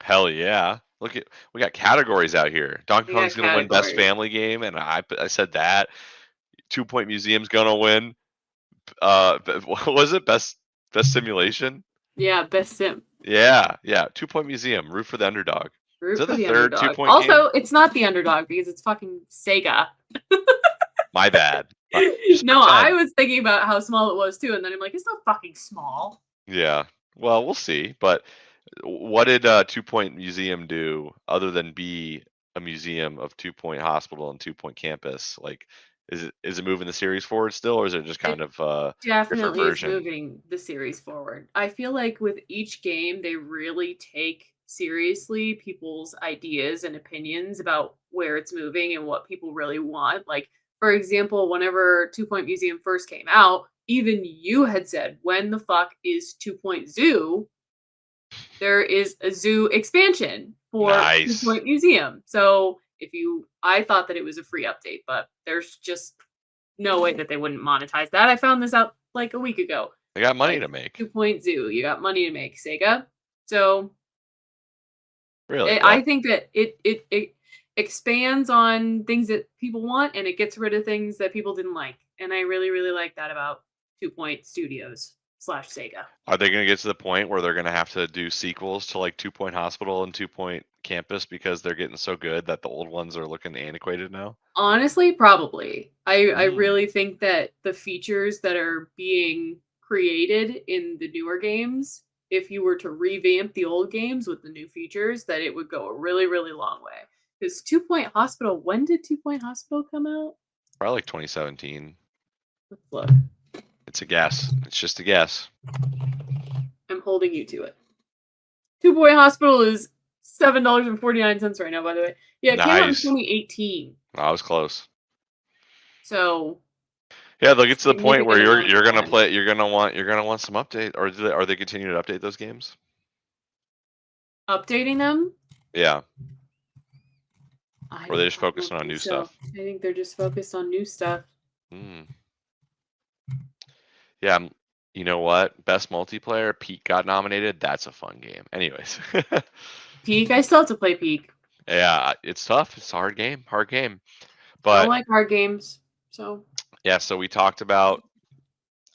Hell yeah! Look at we got categories out here. Donkey We got Kong's gonna win Best categories. Family Game, and I said that. 2 Point Museum's gonna win. What was it? Best Simulation? Yeah, Best Sim. Yeah. 2 Point Museum. Root for the underdog. Is Root that for the the third underdog. 2 Point game? Also, it's not the underdog because it's fucking Sega. My bad. Just No, I pretend. was thinking about how small it was too, and then I'm like, it's not fucking small. Yeah. Well, we'll see. But what did 2 Point Museum do other than be a museum of 2 Point Hospital and 2 Point Campus? Like, is it moving the series forward still, or is it just kind It of a different definitely is version? moving the series forward. I feel like with each game, they really take seriously people's ideas and opinions about where it's moving and what people really want. Like, for example, whenever 2 Point Museum first came out, even you had said, when the fuck is 2 Point Zoo? There is a zoo expansion for Two Nice. Point Museum. So I thought that it was a free update, but there's just no way that they wouldn't monetize that. I found this out like a week ago. They got money Like to make. 2 Point Zoo, you got money to make, Sega. So Really? I Well, think that it expands on things that people want and it gets rid of things that people didn't like. And I really, really like that about 2 Point Studios slash Sega. are they going to get to the point where they're going to have to do sequels to like 2 Point Hospital and 2 Point Campus because they're getting so good that the old ones are looking antiquated now? Honestly, probably. I Mm. really think that the features that are being created in the newer games, if you were to revamp the old games with the new features, that it would go a really, really long way. Because 2 Point Hospital, when did 2 Point Hospital come out? Probably like 2017. Let's look. It's a guess. It's just a guess. I'm holding you to it. 2 Point Hospital is $7.49 right now, by the way. Yeah, it came out in Nice. 2018. I was close. So Yeah, they'll get to the point where significant amount you're of gonna time. play. You're gonna want some update, or are they continuing to update those games? Updating them? Yeah, I or are they don't just I don't focusing on think new so. stuff? I think they're just focused on new stuff. Mm. Yeah, you know what? Best multiplayer. Peak got nominated. That's a fun game. Anyways, Peak, I still have to play Peak. yeah, it's tough. It's a hard game. Hard game. I don't But like hard games. So yeah, so we talked about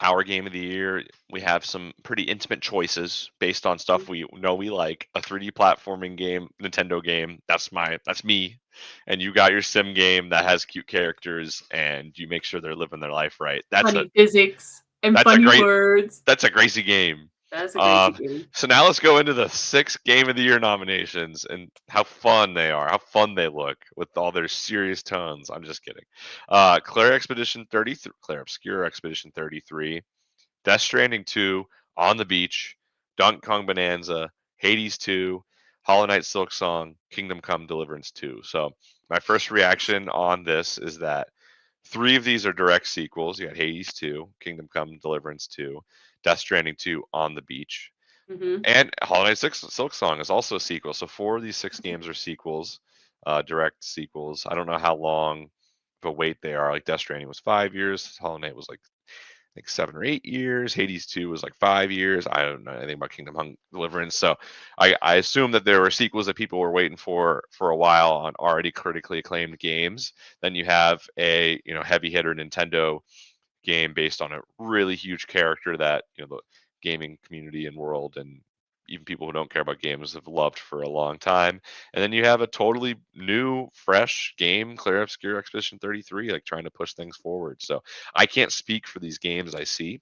our game of the year. We have some pretty intimate choices based on stuff we know we like. A 3D platforming game, Nintendo game. That's me. And you got your sim game that has cute characters and you make sure they're living their life right. That's a funny physics and that's a funny great words. that's a Gracie game. That's a Gracie Um, game. so now let's go into the 6 Game of the Year nominations and how fun they are, how fun they look with all their serious tones. I'm just kidding. Claire Expedition 33, Claire Obscure Expedition 33, Death Stranding 2, On the Beach, Donkey Kong Bonanza, Hades 2, Hollow Knight Silk Song, Kingdom Come Deliverance 2. So my first reaction on this is that 3 of these are direct sequels. You got Hades 2, Kingdom Come Deliverance 2, Death Stranding 2, On the Beach. Hmm. And Hollow Knight Silk Song is also a sequel. So 4 of these 6 games are sequels, direct sequels. I don't know how long of a wait they are. Like Death Stranding was 5 years. Hollow Knight was like 7 or 8 years. Hades 2 was like 5 years. I don't know anything about Kingdom Come Deliverance. So I assume that there were sequels that people were waiting for a while on already critically acclaimed games. Then you have a heavy hitter Nintendo game based on a really huge character that the gaming community and world and even people who don't care about games have loved for a long time. And then you have a totally new, fresh game, Claire Obscure Expedition 33, like trying to push things forward. So I can't speak for these games I see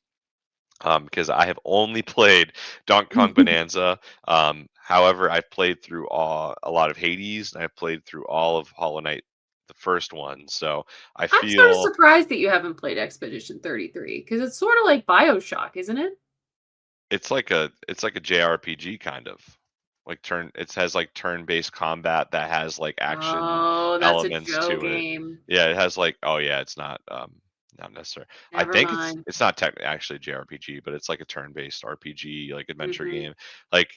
because I have only played Donkey Kong Bonanza. However, I've played through a lot of Hades, and I've played through all of Hollow Knight, the first one. So I I'm sort of feel surprised that you haven't played Expedition 33 because it's sort of like BioShock, isn't it? it's like a JRPG kind of like it has like turn-based combat that has like action Oh, that's a elements Joe to it. game. Yeah, it has like oh yeah, it's not necessary. I Never think it's mind. it's not technically actually JRPG, but it's like a turn-based RPG like adventure Hmm. game. Like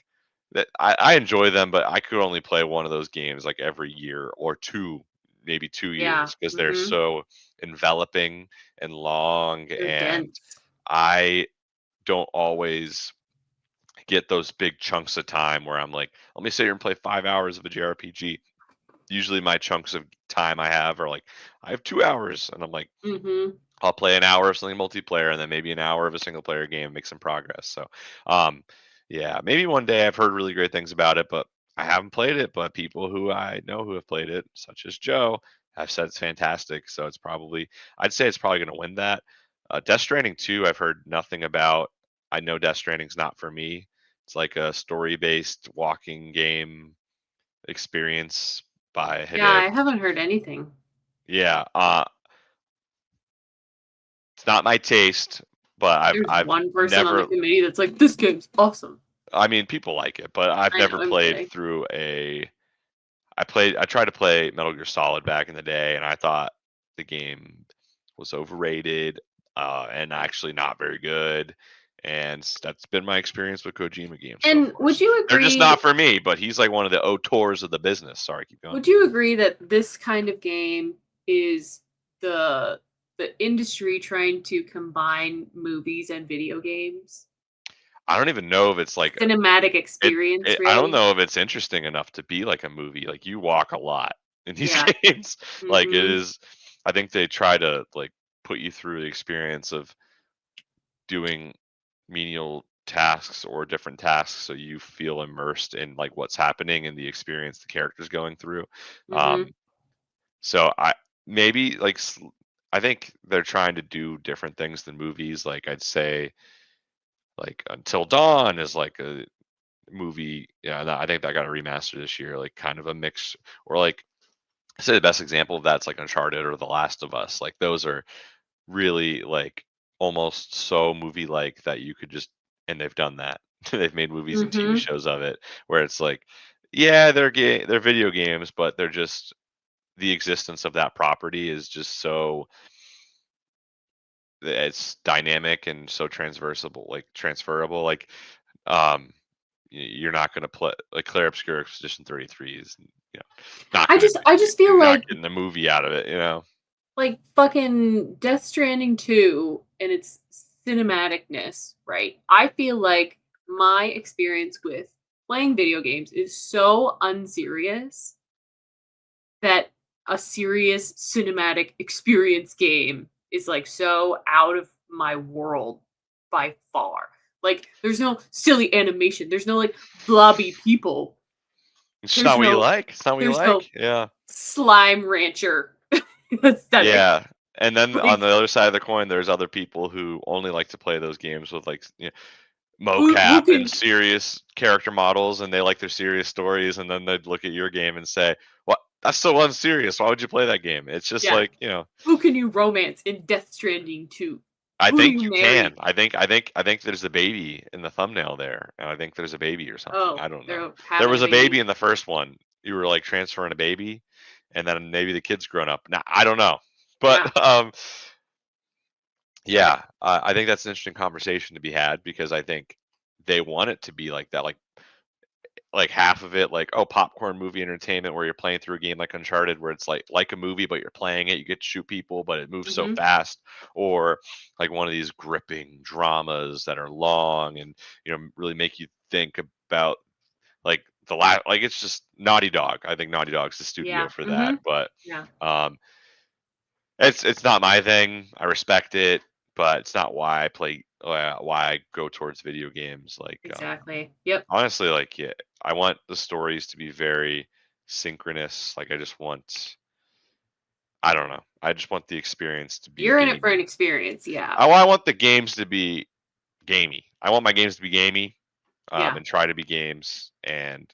that I enjoy them, but I could only play one of those games like every year or two, maybe two Yeah. years because they're Hmm. so enveloping and long They're and dense. I don't always get those big chunks of time where I'm like, let me sit here and play 5 hours of a JRPG. Usually my chunks of time I have are like, I have 2 hours, and I'm like, Hmm. I'll play an hour of something multiplayer and then maybe an hour of a single player game and make some progress. So, um, yeah, maybe one day. I've heard really great things about it, but I haven't played it. But people who I know who have played it, such as Joe, have said it's fantastic. So I'd say it's probably going to win that. Death Stranding 2, I've heard nothing about. I know Death Stranding's not for me. It's like a story-based walking game experience by Yeah, Hideo. I haven't heard anything. Yeah, it's not my taste, but There's I've one person on the never. committee that's like, this game's awesome. I mean, people like it, but I've I know, never I'm played kidding. through a. I tried to play Metal Gear Solid back in the day, and I thought the game was overrated, and actually not very good. And that's been my experience with Kojima games so And far. would you They're just agree? not for me, but he's like one of the auteurs of the business. Sorry, keep going. Would you agree that this kind of game is the the industry trying to combine movies and video games? I don't even know if it's like Cinematic experience, I don't really? know if it's interesting enough to be like a movie. Like you walk a lot in these Yeah. games. Like it Mhm. is. I think they try to like put you through the experience of doing menial tasks or different tasks so you feel immersed in like what's happening and the experience the character's going through. Mhm. Um, so I maybe I think they're trying to do different things than movies. Like I'd say like Until Dawn is like a movie. Yeah, I think that got a remaster this year, like kind of a mix. Or like I say the best example of that's like Uncharted or The Last of Us. Like those are really like almost so movie like that you could just and they've done that. They've made movies and TV Mhm. shows of it where it's like, yeah, they're video games, but they're just the existence of that property is just so it's dynamic and so transferable. Like um you're not going to play like Claire Obscure Expedition 33 is not I going just to I just feel you're not like getting a movie out of it. fucking Death Stranding 2 and its cinematicness, right? I feel like my experience with playing video games is so unserious that a serious cinematic experience game is like so out of my world by far. Like there's no silly animation, there's no like blobby people, It's just there's not what you no like. It's not what you there's no like. Yeah. slime rancher aesthetic. Yeah. And then on Like the other side of the coin, there's other people who only like to play those games with like Who mocap and can serious character models, and they like their serious stories, and then they'd look at your game and say, "What? That's so unserious. Why would you play that game?" It's just yeah. like, Who can you romance in Death Stranding 2? I Who do think you you can. marry? I think there's a baby in the thumbnail there, and I think there's a baby or something. Oh, I don't know. they're There having a was a baby baby. in the first one. You were like transferring a baby, and then maybe the kid's grown up. Now I don't know, but Yeah, but yeah, I think that's an interesting conversation to be had because I think they want it to be like that, like half of it like, oh, popcorn movie entertainment where you're playing through a game like Uncharted where it's like a movie but you're playing it, you get to shoot people but it moves so mhm, fast, or like one of these gripping dramas that are long and really make you think about like like it's just Naughty Dog. I think Naughty Dog's the studio yeah, for that, mhm, but yeah, um it's not my thing. I respect it, but it's not why I play why I go towards video games. Like exactly. Yep. honestly, like yeah, I want the stories to be very synchronous. Like I don't know. I just want the experience to be You're in it for an gamey. experience, yeah. I want the games to be gamey. I want my games to be gamey, Yeah, and try to be games, and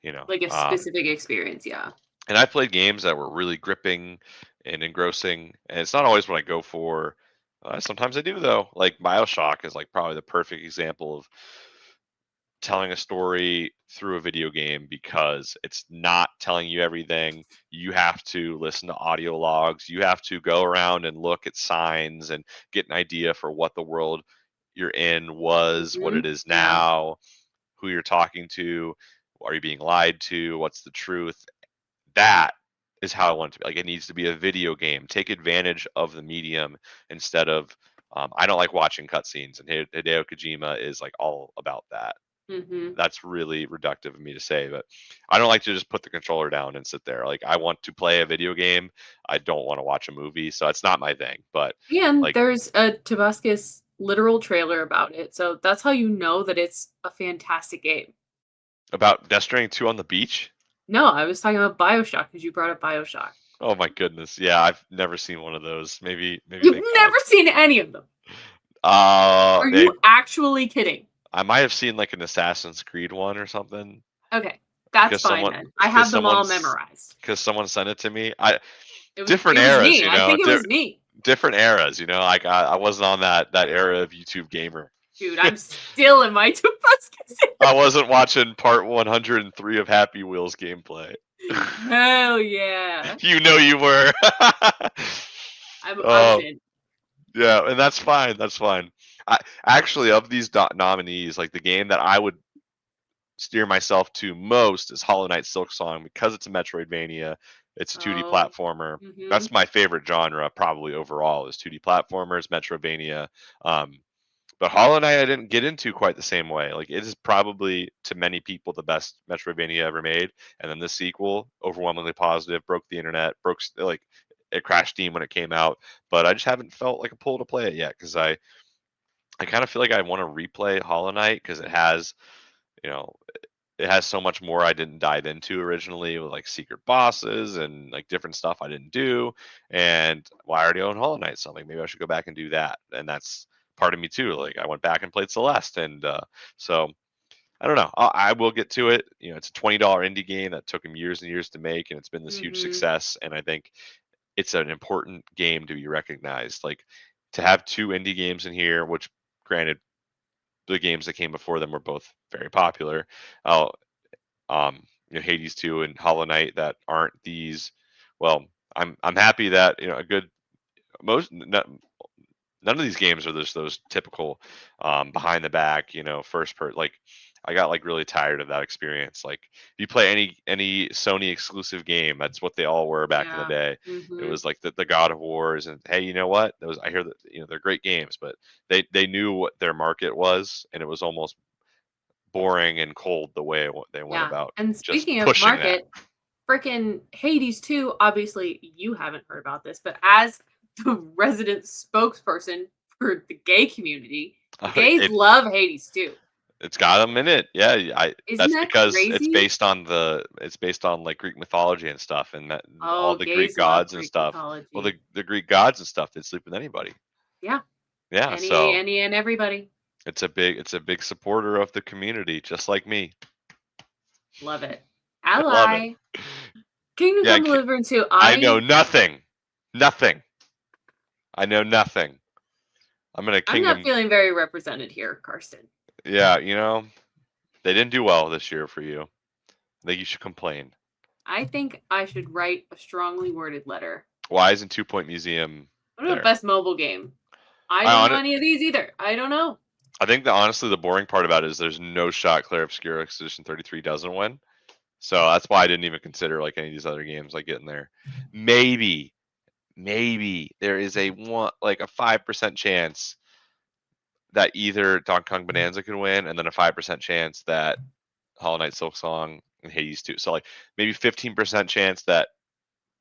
you know, like a um, specific experience, yeah. and I played games that were really gripping and engrossing, and it's not always what I go for. Sometimes I do though. Like Bioshock is like probably the perfect example of telling a story through a video game because it's not telling you everything. You have to listen to audio logs. You have to go around and look at signs and get an idea for what the world you're in was, what it Mhm, is yeah, now, who you're talking to, are you being lied to, what's the truth. That is how I want it to be. Like it needs to be a video game. Take advantage of the medium instead of. I don't like watching cutscenes, and Hideo Kojima is like all about that. mhm. That's really reductive of me to say, but I don't like to just put the controller down and sit there. Like I want to play a video game. I don't want to watch a movie, so it's not my thing. But And like there's a Tobuscus literal trailer about it, so that's how you know that it's a fantastic game. about Death Stranding 2 on the beach. No, I was talking about BioShock because you brought up BioShock. Oh my goodness. Yeah, I've never seen one of those. Maybe You've thank God. never seen any of them. Are Maybe you actually kidding? I might have seen like an Assassin's Creed one or something Okay, that's because fine someone then. I because have them all someone's memorized. because someone sent it to me. I It was different it was eras, me. I think it was me. different eras. Like I wasn't on that era of YouTube gamer. Dude, I'm still in my Tobuscus. I wasn't watching part 103 of Happy Wheels gameplay. Hell yeah. You know you were. I was Oh, in. yeah, and that's fine. That's fine. I actually of these nominees, like the game that I would steer myself to most is Hollow Knight Silksong because it's a Metroidvania. It's a 2D Oh. platformer. Mhm. That's my favorite genre, probably overall, is 2D platformers, Metroidvania. Um, but Hollow Knight I didn't get into quite the same way. Like it is probably to many people the best Metroidvania ever made, and then the sequel, overwhelmingly positive, broke the internet, like it crashed Steam when it came out. But I just haven't felt like a pull to play it yet because I kind of feel like I want to replay Hollow Knight because you know it has so much more I didn't dive into originally with like secret bosses and like different stuff I didn't do. And well, I already own Hollow Knight, so I'm like maybe I should go back and do that. And that's part of me too. Like I went back and played Celeste, and so I don't know. I will get to it. It's a $20 indie game that took him years and years to make, and it's been this huge Mhm. success. And I think it's an important game to be recognized. Like to have two indie games in here, which granted the games that came before them were both very popular. Uh, Hades 2 and Hollow Knight that aren't these. Well, I'm happy that a good most none of these games are just those typical behind the back, first per like I got like really tired of that experience. Like if you play any Sony exclusive game, that's what they all were back in the Yeah. day. It Mhm. was like the God of Wars, and hey, you know what? Those I hear that they're great games, but they knew what their market was, and it was almost boring and cold the way they went Yeah. about And just speaking of pushing that. market, freaking Hades 2, obviously you haven't heard about this, but as the resident spokesperson for the gay community, the gays It love Hades 2. it's got them in it. Yeah, Isn't that's that because crazy? it's based on like Greek mythology and stuff, and that all Oh, the Greek gays love gods and Greek stuff. Well, mythology. the Greek gods and stuff, they sleep with anybody. Yeah. Yeah, Any, so any, and everybody. It's a big supporter of the community, just like me. Love it. I love it. Ally. Kingdom Yeah, Come Deliverance 2. I know nothing. Nothing. I know nothing. I'm gonna I'm not Kingdom. feeling very represented here, Carsten. Yeah, they didn't do well this year for you. I think you should complain. I think I should write a strongly worded letter. Why isn't 2 Point Museum What about there? best mobile game? I don't know any of these either. I don't know. I think that honestly the boring part about it is there's no shot Claire Obscura Expedition 33 doesn't win. So that's why I didn't even consider like any of these other games like getting there. Maybe there is a 5% chance that either Donkey Kong Bonanza could win, and then a 5% chance that Hollow Knight Silk Song and Hades 2. So like maybe 15% chance that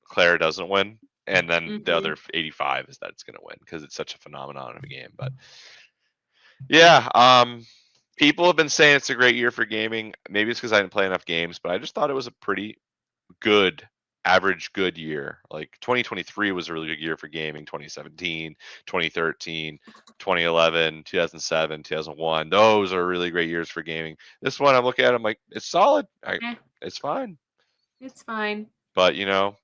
Claire doesn't win, and then the other 85 is that it's going to win because it's such a phenomenon of a game. But yeah, people have been saying it's a great year for gaming. Maybe it's because I didn't play enough games, but I just thought it was a pretty good, average good year. Like 2023 was a really good year for gaming. 2017, 2013, 2011, 2007, 2001. Those are really great years for gaming. This one I'm looking at, I'm like, it's solid. It's fine. It's fine. But 2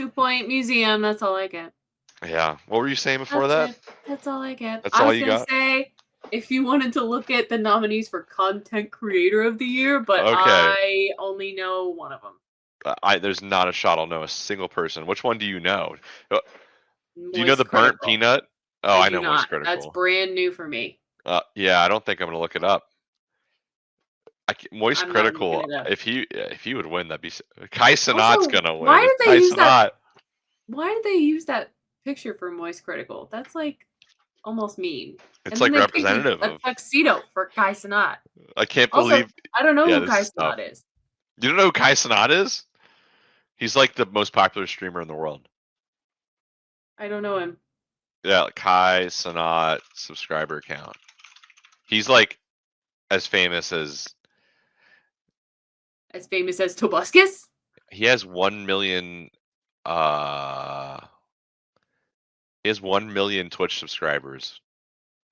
Point Museum, that's all I get. Yeah. What were you saying before that? That's all I get. That's I all was you gonna got? say if you wanted to look at the nominees for Content Creator of the Year, but Okay. I only know one of them. There's not a shot I'll know a single person. Which one do you know? Do you know Moist the burnt Critical. peanut? Oh, I do know Moist not. That's Critical. brand new for me. Yeah, I don't think I'm gonna look it up. Moist I'm not Critical. looking it up. If he would win, that'd be Kai Cenat's Also, gonna win. why It's did they Kai use that? Cenat. Why did they use that picture for Moist Critical? That's like almost mean. It's And then like they picked representative a of. tuxedo for Kai Cenat. I can't Also, believe. I don't know Yeah, who this Kai is tough. Cenat is. You don't know who Kai Cenat is? He's like the most popular streamer in the world. I don't know him. Yeah, Kai Cenat subscriber count. He's like as famous as. As famous as Tobuscus? He has 1 million. He has 1 million Twitch subscribers,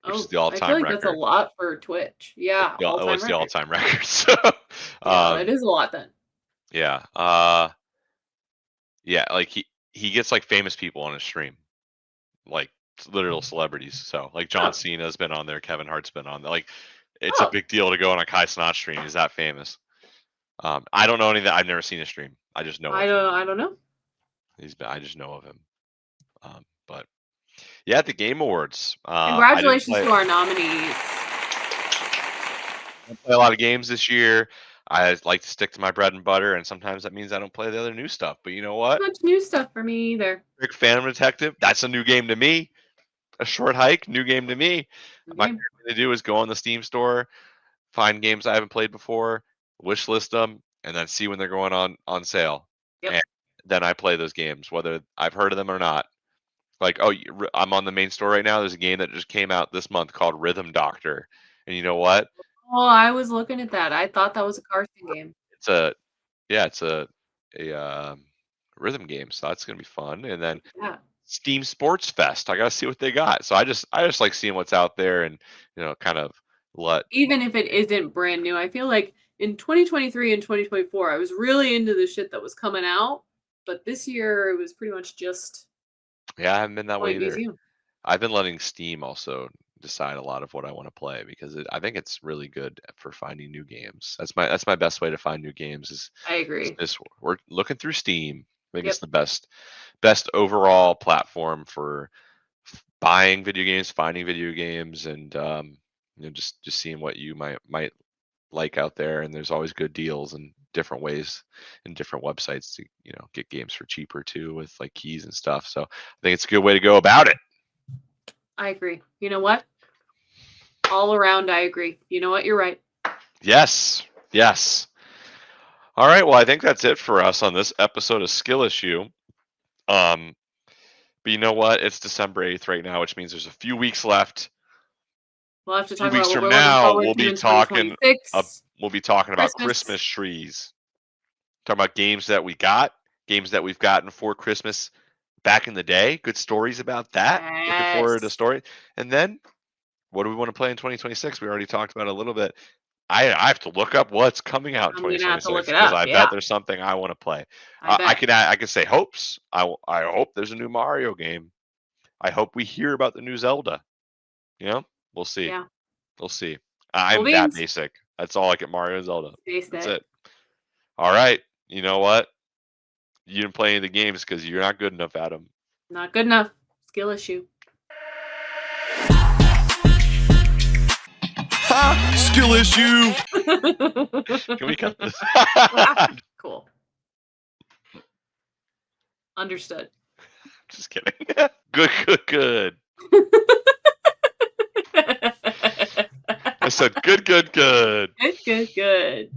which is the I feel all-time like that's a record. lot for Twitch. Yeah, all-time It's the record. all-time record. So, Yeah, that is a lot then. yeah, yeah, like he gets like famous people on his stream, like literal celebrities. So like John Cena's been on there, Kevin Hart's been on there. Like it's a big deal to go on a Kai Cenat stream. He's that famous. I don't know any of that. I've never seen his stream. I just know. I don't know. I just know of him. But yeah, at the Game Awards. Congratulations to our nominees. I play a lot of games this year. I like to stick to my bread and butter, and sometimes that means I don't play the other new stuff. But you know what? Not much new stuff for me either. Big Phantom Detective. That's a new game to me. A short hike, new game to me. My favorite thing to do is go on the Steam store, find games I haven't played before, wish list them, and then see when they're going on sale. Yep. And then I play those games, whether I've heard of them or not. Like, I'm on the main store right now. There's a game that just came out this month called Rhythm Doctor, and you know what? Oh, I was looking at that. I thought that was a Carsten game. It's a rhythm game, so that's gonna be fun. And then Steam Sports Fest. I gotta see what they got. So I just like seeing what's out there, and kind of even if it isn't brand new. I feel like in 2023 and 2024, I was really into the shit that was coming out, but this year it was pretty much just. Yeah, I haven't been that way either. Museum. I've been letting Steam also decide a lot of what I want to play because I think it's really good for finding new games. That's my best way to find new games. Is I agree. We're looking through Steam. I think it's the best overall platform for buying video games, finding video games, and just seeing what you might like out there. And there's always good deals and different ways and different websites to get games for cheaper too, with like keys and stuff. So I think it's a good way to go about it. I agree. You know what? All around, I agree. You know what? You're right. Yes. All right. Well, I think that's it for us on this episode of Skill Issue. But you know what? It's December 8th right now, which means there's a few weeks left. We'll have to talk about what from we're now. We'll be talking about Christmas trees. Talking about games that we got, games that we've gotten for Christmas back in the day. Good stories about that. Yes. Looking forward to the story. And then what do we want to play in 2026? We already talked about it a little bit. I have to look up what's coming out in I'm gonna have to look 2026 it because up. I Yeah, bet there's something I want to play. I bet. I can say hopes. I hope there's a new Mario game. I hope we hear about the new Zelda. You know, we'll see. Yeah. We'll see. Cool I'm that beans. basic. That's all I get. Mario and Zelda. That's Basic. it. All right. You know what? You didn't play any of the games because you're not good enough at them. Not good enough. Skill issue. Ha! Skill issue. Can we cut this? Cool. Understood. Just kidding. Good, good, good. I said good, good, good. Good, good, good.